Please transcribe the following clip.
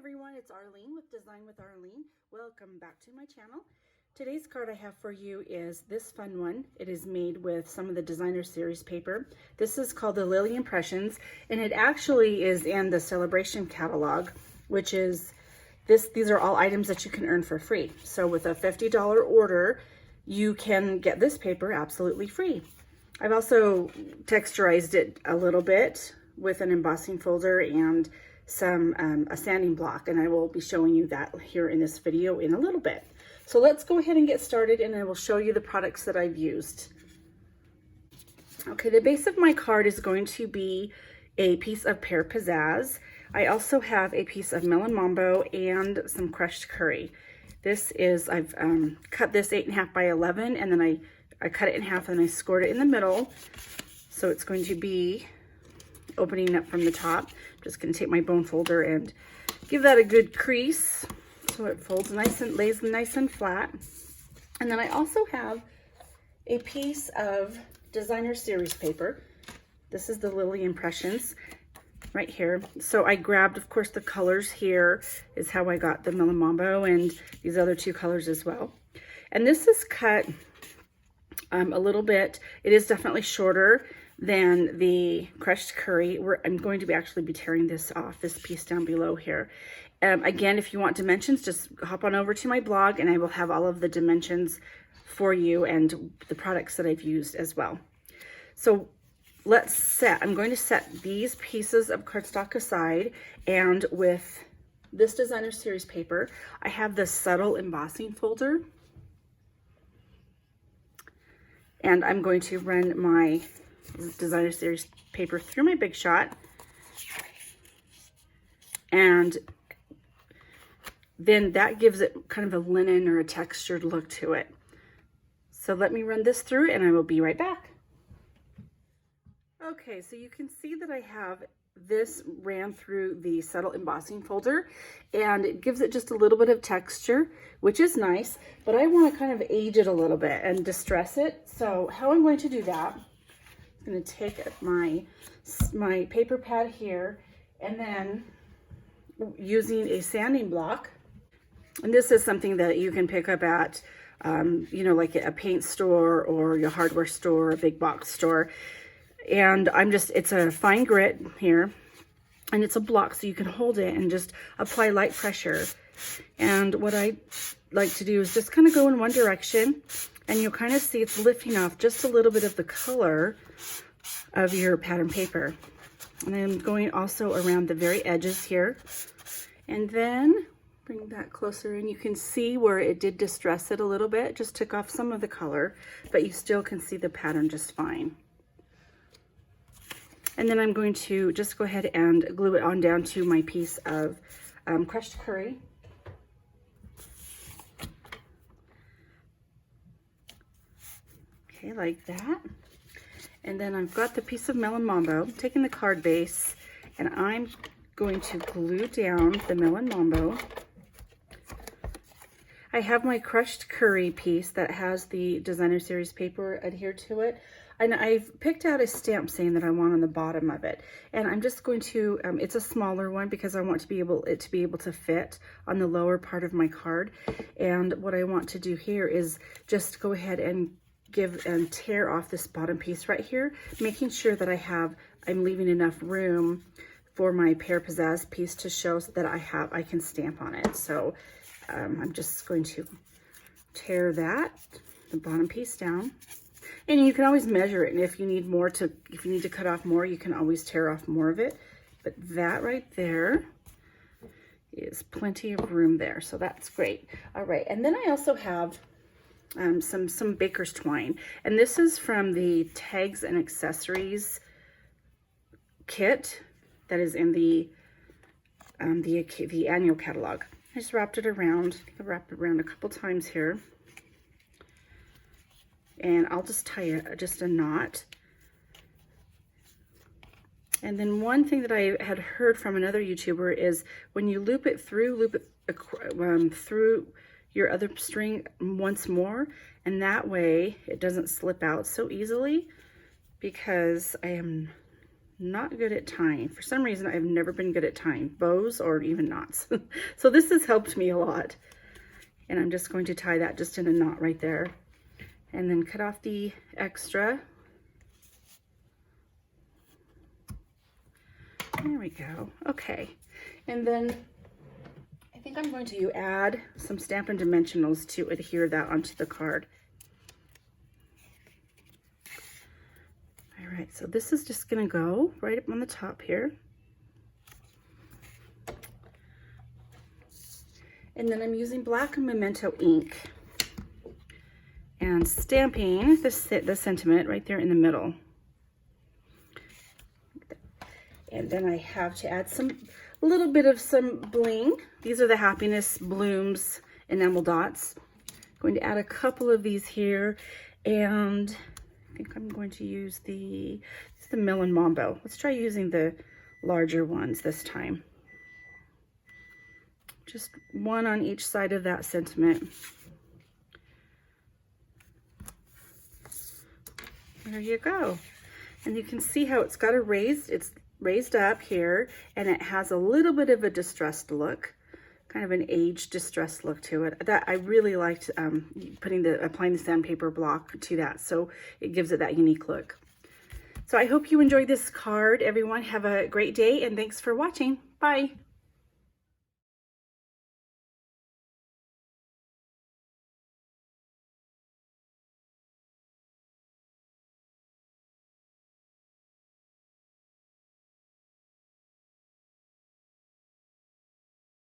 everyone, it's Arlene with Design with Arlene. Welcome back to my channel. Today's card I have for you is this fun one. It is made with some of the designer series paper. This is called the Lily Impressions, and it actually is in the Sale-a-bration catalog, which is these are all items that you can earn for free. So with a $50 order, you can get this paper absolutely free. I've also texturized it a little bit with an embossing folder and a sanding block, and I will be showing you that here in this video in a little bit. So let's go ahead and get started, and I will show you the products that I've used. Okay, the base of my card is going to be a piece of pear pizzazz. I also have a piece of melon mambo and some crushed curry. This is, I've cut this 8.5 by 11, and then I cut it in half and I scored it in the middle. So it's going to be opening up from the top. Just going to take my bone folder and give that a good crease so it folds nice and lays nice and flat. And then I also have a piece of designer series paper. This is the Lily Impressions right here. So I grabbed, of course, the colors here is how I got the melon mambo and these other two colors as well. And this is cut a little bit. It is definitely shorter than the crushed curry. I'm going to actually be tearing this off, this piece down below here. Again, if you want dimensions, just hop on over to my blog and I will have all of the dimensions for you and the products that I've used as well. So I'm going to set these pieces of cardstock aside, and with this designer series paper, I have this subtle embossing folder. And I'm going to run my designer series paper through my Big Shot, and then that gives it kind of a linen or a textured look to it. So let me run this through and I will be right back. Okay, so you can see that I have this ran through the subtle embossing folder, and it gives it just a little bit of texture, which is nice, but I want to kind of age it a little bit and distress it. So how I'm going to do that, I'm going to take my paper pad here, and then using a sanding block, and this is something that you can pick up at you know, like a paint store or your hardware store, a big box store. And it's a fine grit here, and it's a block so you can hold it and just apply light pressure. And what I like to do is just kind of go in one direction, and you'll kind of see it's lifting off just a little bit of the color of your pattern paper. And I'm going also around the very edges here, and then bring that closer, and you can see where it did distress it a little bit, just took off some of the color, but you still can see the pattern just fine. And then I'm going to just go ahead and glue it on down to my piece of crushed curry. Okay, like that. And then I've got the piece of melon mambo, taking the card base, and I'm going to glue down the melon mambo. I have my crushed curry piece that has the designer series paper adhered to it. And I've picked out a stamp saying that I want on the bottom of it. And I'm just going to, it's a smaller one because I want it to be able to fit on the lower part of my card. And what I want to do here is just go ahead and tear off this bottom piece right here, making sure that I'm leaving enough room for my pear pizzazz piece to show so that I can stamp on it. So I'm just going to tear the bottom piece down. And you can always measure it, and if you need to cut off more, you can always tear off more of it. But that right there is plenty of room there, so that's great. All right, and then I also have some baker's twine, and this is from the Tags and Accessories kit that is in the annual catalog. I just wrapped it around. I wrapped it around a couple times here. And I'll just tie just a knot. And then one thing that I had heard from another YouTuber is when you loop it through your other string once more, and that way it doesn't slip out so easily, because I am not good at tying. For some reason, I've never been good at tying bows or even knots. So this has helped me a lot. And I'm just going to tie that just in a knot right there. And then cut off the extra. There we go. Okay. And then I think I'm going to add some Stampin' Dimensionals to adhere that onto the card. All right, so this is just going to go right up on the top here. And then I'm using black Memento ink and stamping the sentiment right there in the middle. And then I have to add a little bit of some bling. These are the Happiness Blooms enamel dots. I'm going to add a couple of these here, and I think I'm going to use the Melon Mambo. Let's try using the larger ones this time. Just one on each side of that sentiment. There you go. And you can see how it's got it's raised up here, and it has a little bit of a distressed look, kind of an aged distressed look to it. That I really liked applying the sandpaper block to that, so it gives it that unique look. So I hope you enjoyed this card, everyone. Have a great day, and thanks for watching. Bye.